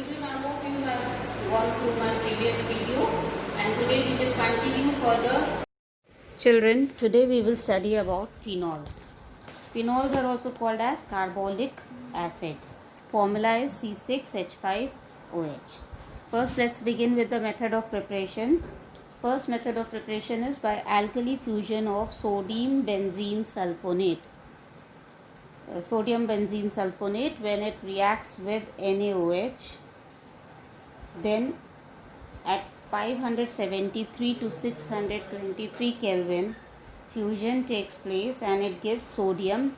Children, I hope you have gone through my previous video, and today we will continue further. Children, today we will study about phenols. Phenols are also called as carbolic acid. Formula is C6H5OH. First, let's begin with the method of preparation. First method of preparation is by alkali fusion of sodium benzene sulfonate. Sodium benzene sulfonate, when it reacts with NaOH, then at 573 to 623 Kelvin, fusion takes place and it gives sodium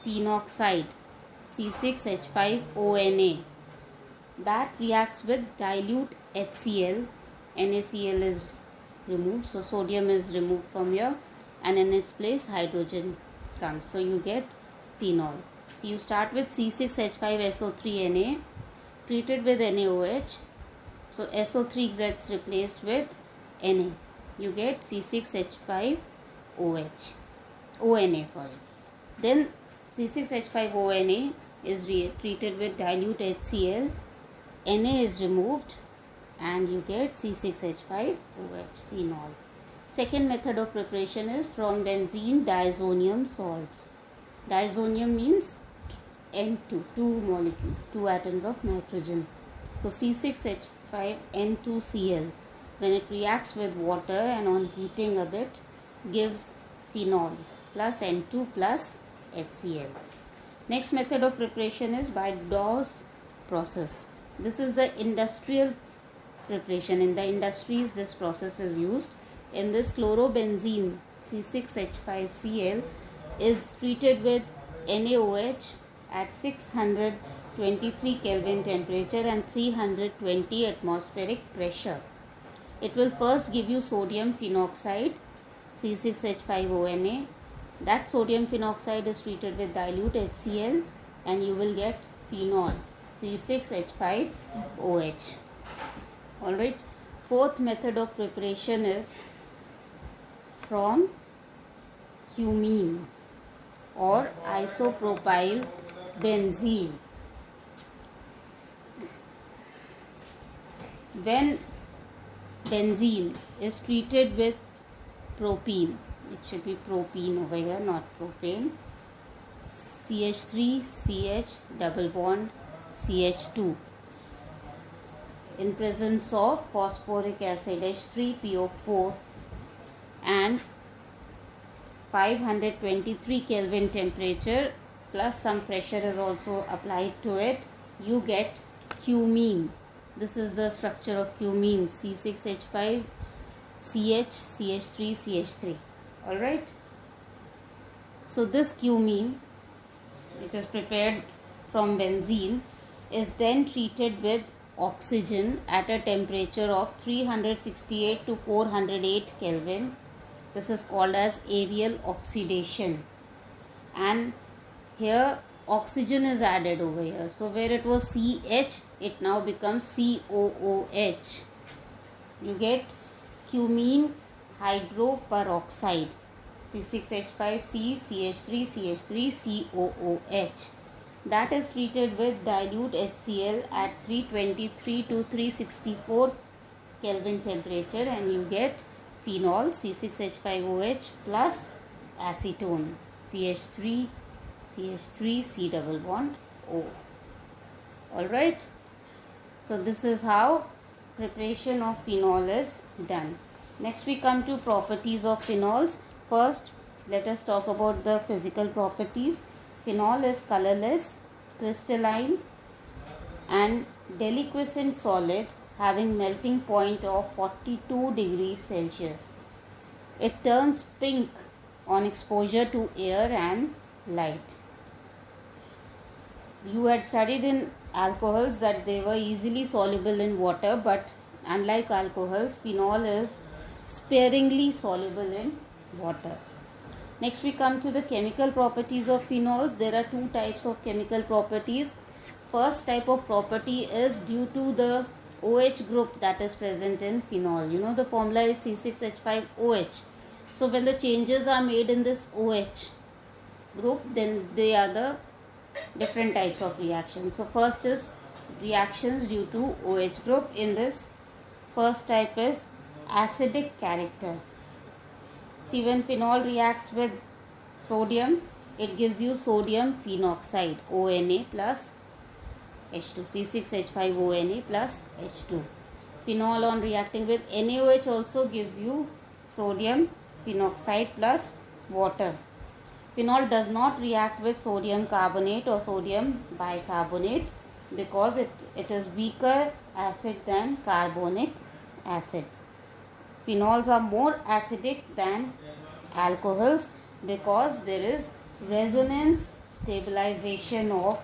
phenoxide C6H5ONa. That reacts with dilute HCl. NaCl is removed, so sodium is removed from here, and in its place hydrogen comes, so you get phenol. So you start with C6H5SO3Na treated with NaOH, so SO3 gets replaced with Na, you get C6H5OH ONa. Then C6H5ONa is treated with dilute HCl, Na is removed, and you get C6H5OH phenol. Second method of preparation is from benzene diazonium salts. Diazonium means N2, two molecules, two atoms of nitrogen. So C6H5N2Cl, when it reacts with water and on heating a bit, gives phenol plus N2 plus HCl. Next method of preparation is by Dawes process. This is the industrial preparation. In the industries, this process is used. In this, chlorobenzene C6H5Cl is treated with NaOH at 623 Kelvin temperature and 320 atmospheric pressure. It will first give you sodium phenoxide C6H5ONa. That sodium phenoxide is treated with dilute HCl and you will get phenol C6H5OH. Alright, fourth method of preparation is from cumene or isopropyl benzene. When benzene is treated with propene, it should be propene over here, not propane, CH3 CH double bond CH2, in presence of phosphoric acid H3PO4 and 523 Kelvin temperature plus some pressure is also applied to it, you get cumene. This is the structure of cumene, C6H5 CH CH3 CH3. Alright, so this cumene, which is prepared from benzene, is then treated with oxygen at a temperature of 368 to 408 Kelvin. This is called as aerial oxidation, and here oxygen is added over here. So where it was CH, it now becomes COOH. You get cumene hydroperoxide C6H5C CH3 CH3 COOH. That is treated with dilute HCl at 323 to 364 Kelvin temperature and you get phenol C6H5OH plus acetone CH3 C double bond O. Alright, so this is how preparation of phenol is done. Next we come to properties of phenols. First, let us talk about the physical properties. Phenol is colorless, crystalline and deliquescent solid having melting point of 42 degrees Celsius. It turns pink on exposure to air and light. You had studied in alcohols that they were easily soluble in water, but unlike alcohols, phenol is sparingly soluble in water. Next we come to the chemical properties of phenols. There are two types of chemical properties. First type of property is due to the OH group that is present in phenol. You know the formula is C6H5OH. So when the changes are made in this OH group, then they are the different types of reactions. So first is reactions due to OH group. In this, first type is acidic character. See, when phenol reacts with sodium, it gives you sodium phenoxide, ONA plus H2, C6H5ONA plus H2. Phenol on reacting with NaOH also gives you sodium phenoxide plus water. Phenol does not react with sodium carbonate or sodium bicarbonate because it is weaker acid than carbonic acid. Phenols are more acidic than alcohols because there is resonance stabilization of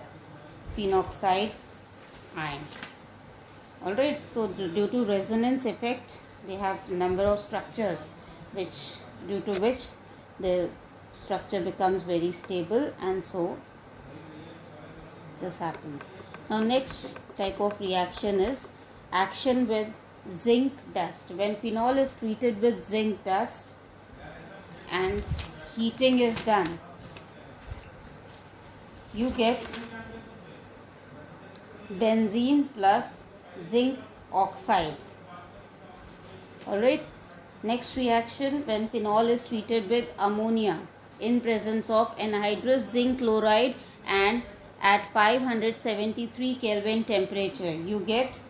phenoxide ion. Alright, so due to resonance effect, they have number of structures due to which the structure becomes very stable, and so this happens. Now next type of reaction is action with zinc dust. When phenol is treated with zinc dust and heating is done, you get benzene plus zinc oxide. Alright, next reaction, when phenol is treated with ammonia in presence of anhydrous zinc chloride and at 573 Kelvin temperature, you get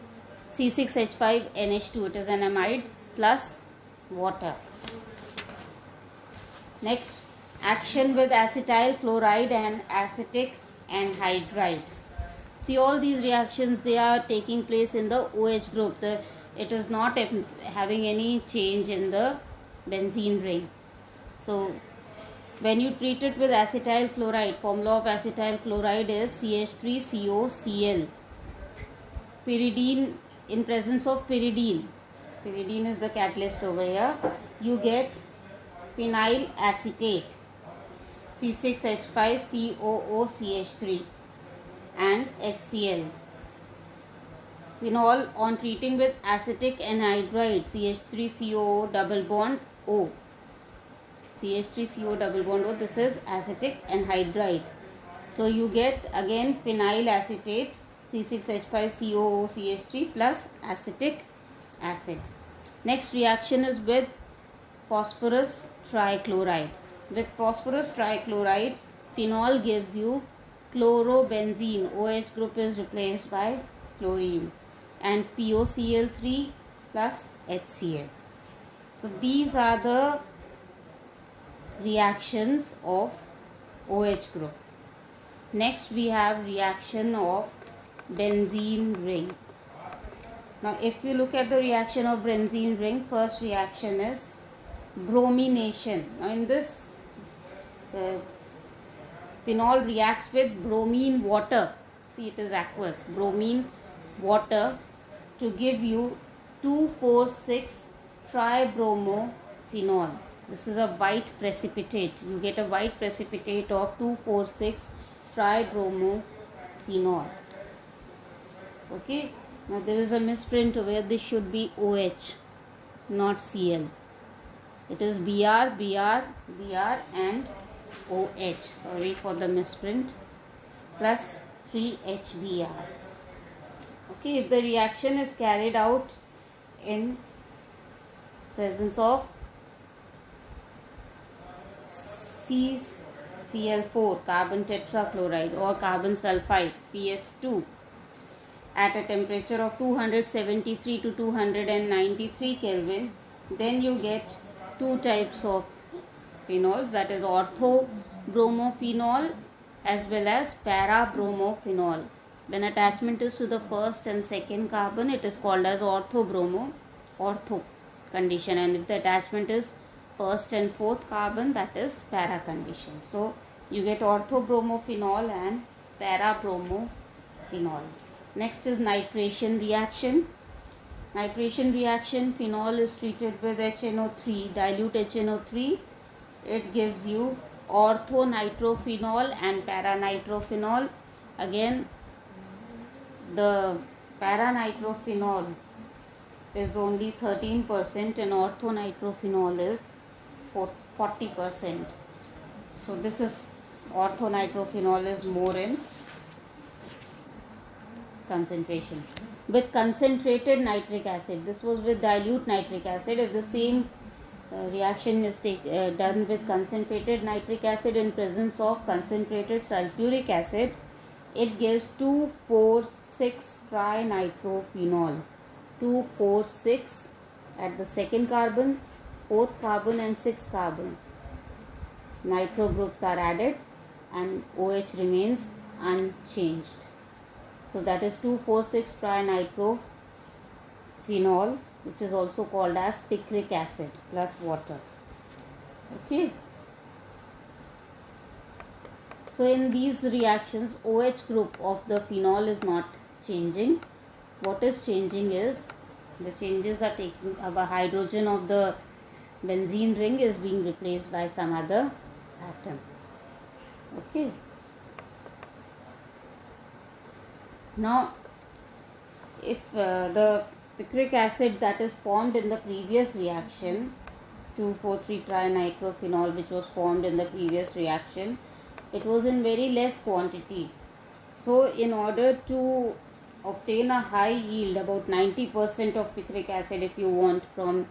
C6H5NH2, it is an amide, plus water. Next, action with acetyl chloride and acetic anhydride. See, all these reactions, they are taking place in the OH group. It is not having any change in the benzene ring. So, when you treat it with acetyl chloride, formula of acetyl chloride is CH3COCl. Pyridine, in presence of pyridine is the catalyst over here, you get phenyl acetate, C6H5COOCH3 and HCl. Phenol on treating with acetic anhydride, CH3COO double bond O. CH3CO double bond O, this is acetic anhydride. So you get again phenyl acetate, C6H5COOCH3 plus acetic acid. Next reaction is with phosphorus trichloride. With phosphorus trichloride, phenol gives you chlorobenzene. OH group is replaced by chlorine, and POCl3 plus HCl. So these are the reactions of OH group. Next we have reaction of benzene ring. Now if you look at the reaction of benzene ring, first reaction is bromination. Now in this phenol reacts with bromine water. See, it is aqueous. Bromine water to give you 2,4,6 tribromophenol. This is a white precipitate. You get a white precipitate of 2,4,6 tribromophenol. Okay. Now there is a misprint where this should be OH, not Cl. It is Br, Br, Br and OH. Sorry for the misprint. Plus 3HBr. Okay, if the reaction is carried out in presence of CCl4, carbon tetrachloride, or carbon sulfide, CS2, at a temperature of 273 to 293 Kelvin, then you get two types of phenols, that is orthobromophenol as well as parabromophenol. When attachment is to the first and second carbon, it is called as ortho condition, and if the attachment is first and fourth carbon, that is para condition. So you get orthobromophenol and parabromophenol. Next is nitration reaction. Nitration reaction, phenol is treated with HNO3, dilute HNO3. It gives you orthonitrophenol and paranitrophenol. Again, the paranitrophenol is only 13% and orthonitrophenol is 40%. So this is orthonitrophenol is more in concentration. With concentrated nitric acid, this was with dilute nitric acid. If the same reaction is done with concentrated nitric acid in presence of concentrated sulfuric acid, it gives 2,4,6 trinitrophenol. 2,4,6 at the second carbon, fourth carbon and sixth carbon. Nitro groups are added and OH remains unchanged. So that is 2,4,6 trinitrophenol, which is also called as picric acid plus water. Okay. So in these reactions, OH group of the phenol is not changing. What is changing is, the changes are taking, a hydrogen of the benzene ring is being replaced by some other atom. Okay. Now, if the picric acid that is formed in the previous reaction, 2,4,3-trinitrophenol, which was formed in the previous reaction, it was in very less quantity. So in order to obtain a high yield, about 90% of picric acid if you want from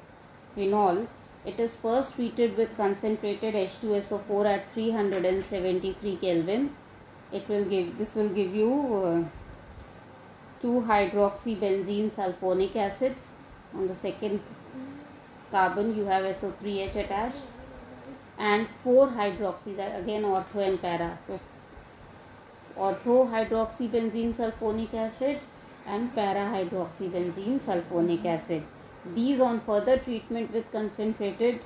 phenol, it is first treated with concentrated H2SO4 at 373 Kelvin. This will give you 2-hydroxybenzene sulfonic acid. On the second carbon you have SO3H attached, and 4-hydroxy, that again ortho and para. So ortho-hydroxybenzene sulfonic acid and para-hydroxybenzene sulfonic acid. These on further treatment with concentrated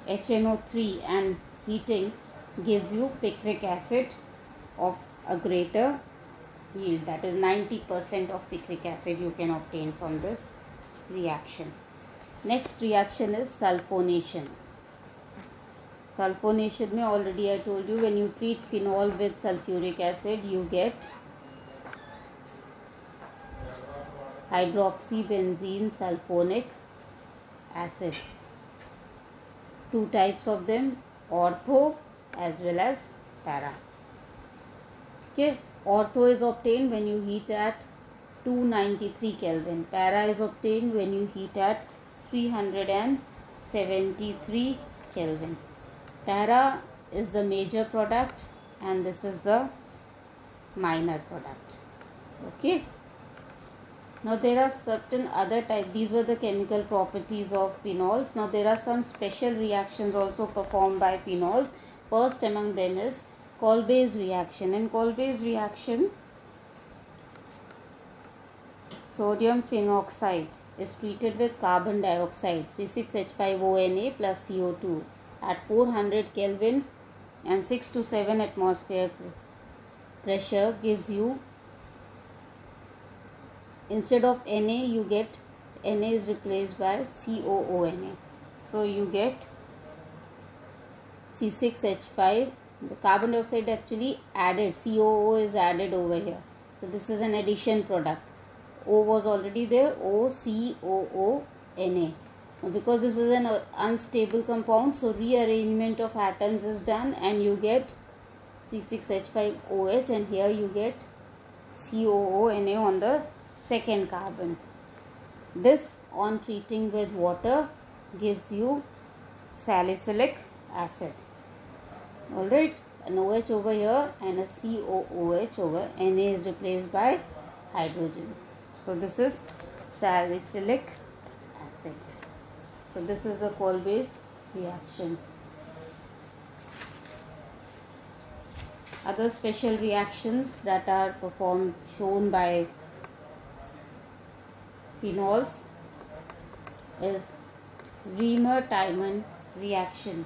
HNO3 and heating gives you picric acid of a greater yield. That is 90% of picric acid you can obtain from this reaction. Next reaction is sulfonation. Sulfonation mein already I told you, when you treat phenol with sulfuric acid, you get hydroxybenzene sulfonic acid. Two types of them, ortho as well as para. Okay, ortho is obtained when you heat at 293 Kelvin. Para is obtained when you heat at 373 Kelvin. Para is the major product and this is the minor product. Okay. Now there are certain other types. These were the chemical properties of phenols. Now there are some special reactions also performed by phenols. First among them is Kolbe's reaction. In Kolbe's reaction, sodium phenoxide is treated with carbon dioxide, C6H5ONa plus CO2 at 400 Kelvin and 6 to 7 atmosphere pressure gives you, instead of Na you get, Na is replaced by COONa. So you get C6H5, the carbon dioxide actually added, COO is added over here. So this is an addition product. O was already there, OCOONa. Because this is an unstable compound, so rearrangement of atoms is done and you get C6H5OH, and here you get COONa on the second carbon. This, on treating with water, gives you salicylic acid. Alright, an OH over here and a COOH over, Na is replaced by hydrogen. So this is salicylic acid. So this is the Kolbe's reaction. Other special reactions that are performed, shown by phenols, is Reamer-Tiemann reaction.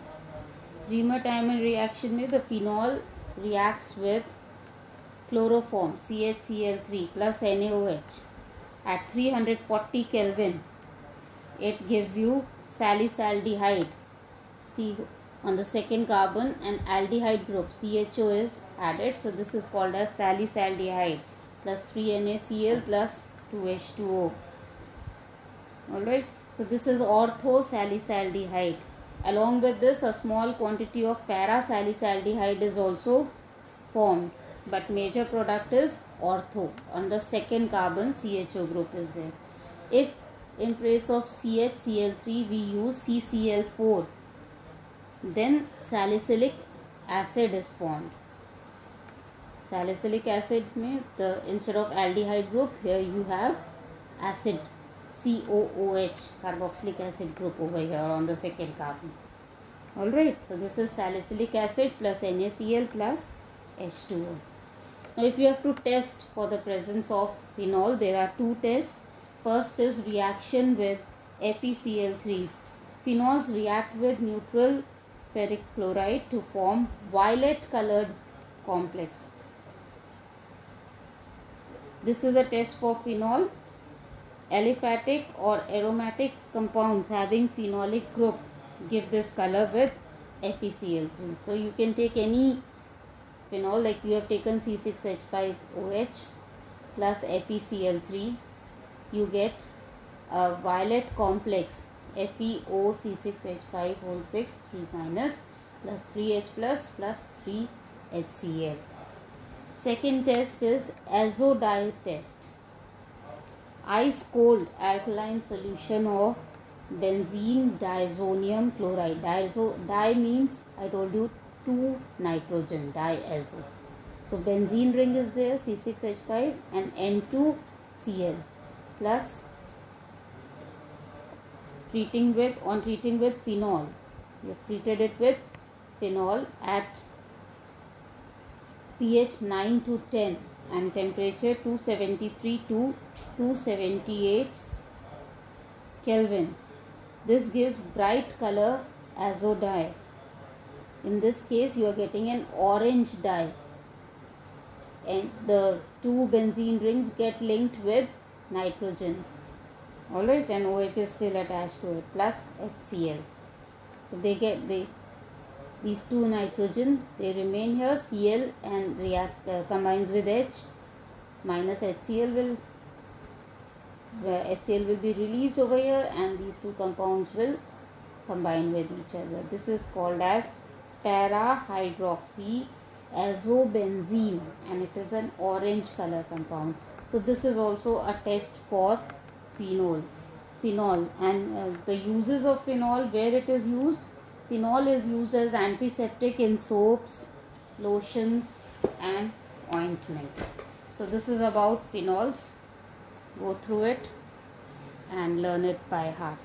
Reamer-Tiemann reaction में the phenol reacts with chloroform CHCl3 plus NaOH at 340 Kelvin. It gives you salicylaldehyde. See, on the second carbon an aldehyde group CHO is added, so this is called as salicylaldehyde plus 3NaCl plus 2H2O. Alright, so this is ortho-salicylaldehyde. Along with this, a small quantity of para-salicylaldehyde is also formed. but major product is ortho. On the second carbon, CHO group is there. If in place of CHCl3 we use CCl4, then salicylic acid is formed. Salicylic acid means instead of aldehyde group, here you have acid, COOH, carboxylic acid group over here on the second carbon. Alright, so this is salicylic acid plus NaCl plus H2O. Now if you have to test for the presence of phenol, there are two tests. First is reaction with FeCl3. Phenols react with neutral ferric chloride to form violet colored complex. This is a test for phenol. Aliphatic or aromatic compounds having phenolic group give this color with FeCl3. So you can take any phenol, like you have taken C6H5OH plus FeCl3, you get a violet complex FeOC6H5 whole 6 3 minus plus 3H plus 3HCl. Second test is azodye test. Ice cold alkaline solution of benzene diazonium chloride. Di means, I told you, 2 nitrogen, diazo. So benzene ring is there, C6H5 and N2Cl plus treating with phenol. You have treated it with phenol at pH 9 to 10 and temperature 273 to 278 Kelvin. This gives bright color azodye. In this case you are getting an orange dye, and the two benzene rings get linked with nitrogen. Alright, and OH is still attached to it plus HCl. So they get these two nitrogen, they remain here, Cl and react combines with H minus HCl will be released over here, and these two compounds will combine with each other. This is called as para-hydroxy azobenzene, and it is an orange color compound. So this is also a test for phenol. And the uses of phenol, where it is used, phenol is used as antiseptic in soaps, lotions and ointments. So this is about phenols. Go through it and learn it by heart.